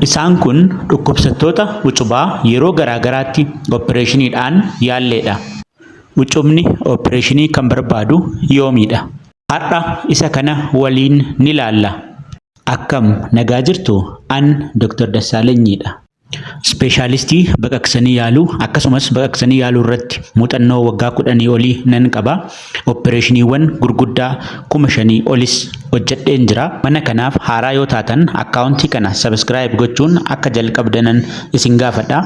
Isaan kun dhukkubsattoota wucubaa yeroo garaagaraatti opereeshiniidhaan yaalleedha. Wucubni opereeshinii kan barbaadu yoomidha? Har'a isa kana waliin ni ilaalla. Akkam nagaa jirtu? An Dr. Dassaalenyiidha. Ispeeshaalistii baqaqsanii yaaluu akkasumas baqaqsanii yaaluu irratti muuxannoo waggaa 10 olii nan qaba. Opereeshiniiwwan gurguddaa 5,000 olis hojjedheen jira. Mana kanaaf haaraa yoo taatan akkaawuntii kana sabskiraayib gochuun akka jalqabdanan isin gaafadha.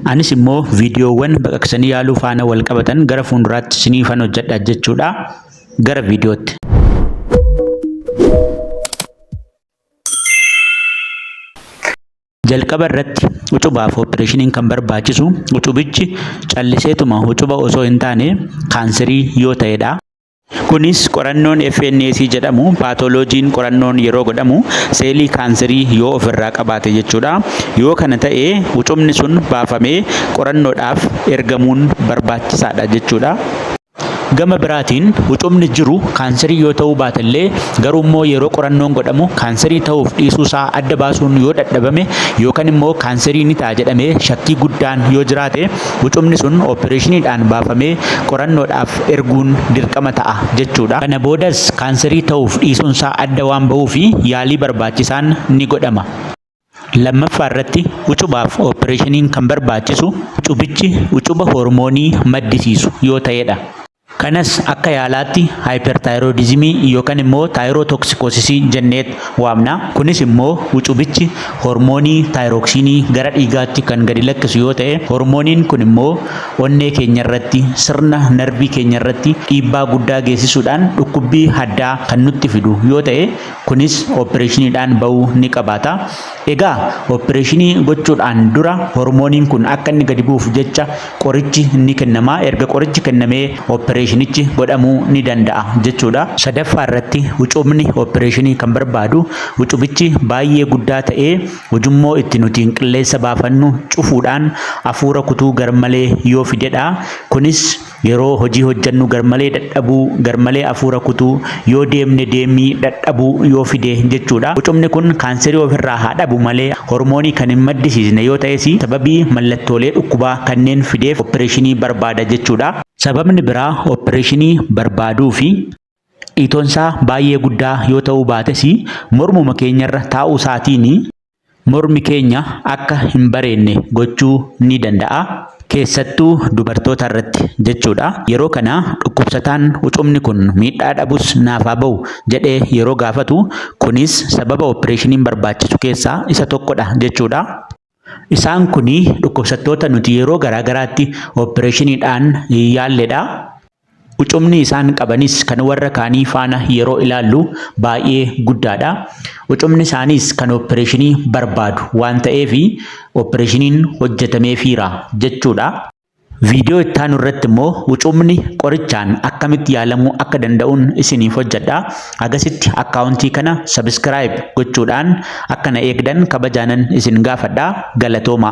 Anis immoo viidiyoowwan baqaqsanii yaaluu faana wal qabatan gara fuulduraatti isiniifan hojjedha jechuudha. Gara viidiyootti. Jalqaba irratti wucubaaf opereeshiniin kan barbaachisu wucubichi calliseetuma wucuba osoo hin taane kaanserii yoo ta'edha. Kunis qorannoon FNAC jedhamu paatoloojiin qorannoon yeroo godhamu seelii kaanserii yoo ofirraa qabaate jechuudha. Yoo kana ta'e wucubni sun baafamee qorannoodhaaf ergamuun barbaachisaadha jechuudha. Gama biraatiin wucubni jiru kaanserii yoo ta'uu baatellee garuu immoo yeroo qorannoon godhamu kaanserii ta'uuf dhiisuu isaa adda baasuun yoo dadhabame yookaan immoo kaanserii ni ta'a jedhamee shakkii guddaan yoo jiraate wucubni sun opereeshiniidhaan baafamee qorannoodhaaf erguun dirqama ta'a jechuudha. Kana boodas kaanserii ta'uuf dhiisuun isaa adda waan ba'uu fi yaalii barbaachisaan ni godhama. Lammaffaa irratti wucubaaf opereeshiniin kan barbaachisu wucubichi wucuba hormoonii maddisiisu yoo ta'edha. Kanas akka yaalaatti haayipertaayiroodizimii yookaan immoo taayirootoksikoosisii jenneet waamna. Kunis immoo wucubichi hormoonii taayirooksiinii gara dhiigaatti kan gadi lakkisu yoo ta'e, hormooniin kun immoo onnee keenya irratti, sirna narbii keenya irratti dhiibbaa guddaa geessisuudhaan dhukkubbii addaa kan nutti fidu yoo ta'e, kunis opereeshiniidhaan ba'uu ni qabaata. Egaa opereeshinii gochuudhaan dura hormooniin kun akka inni gadi bu'uuf jecha qorichi ni kennama. Erga qorichi kennamee opereeshinichi godhamuu ni danda'a jechuudha. Sadaffaa irratti wucubni opereeshinii kan barbaadu wucubichi baay'ee guddaa ta'ee ujummoo itti nuti qilleensa baafannu cufuudhaan hafuura kutuu garmalee yoo fidedha. Kunis yeroo hojii hojjannu garmalee dadhabuu, garmalee hafuura kutuu, yoo deemne deemii dadhabuu yoo fide jechuudha. Wucubni kun kaanserii ofirraa haa dhabu malee hormoonii kan hin maddisiisne yoo ta'es sababii mallattoolee dhukkubaa kanneen fideef opereeshinii barbaada jechuudha. Sababni biraa opereeshinii barbaaduu fi dhiitonsaa baay'ee guddaa yoo ta'uu baates mormuma keenyarra taa'uu isaatiin mormi keenya akka hin bareenne gochuu ni danda'a. Keessattuu dubartoota irratti jechuudha. Yeroo kana dhukkubsataan wucubni kun miidhaa dhabus naaf haa ba'u jedhee yeroo gaafatu kunis sababa opereeshiniin barbaachisu keessaa isa tokkodha jechuudha. Isaan kuni dhukkubsattoota nuti yeroo garaagaraatti opereeshiniidhaan yaalledha. Wucubni isaan qabanis kan warra kaanii faana yeroo ilaallu baay'ee guddaadha. Wucubni isaaniis kan opereeshinii barbaadu waan ta'eef opereeshiniin hojjetameefiira jechuudha. Viidiyoo itti aanu irratti immoo wucubni qorichaan akkamitti yaalamuu akka danda'uun isiniif hojjedha. Agasitti akkaawuntii kana sabskiraayib gochuudhaan akka na eegdan kabajaanan isin gaafadha. Galatooma.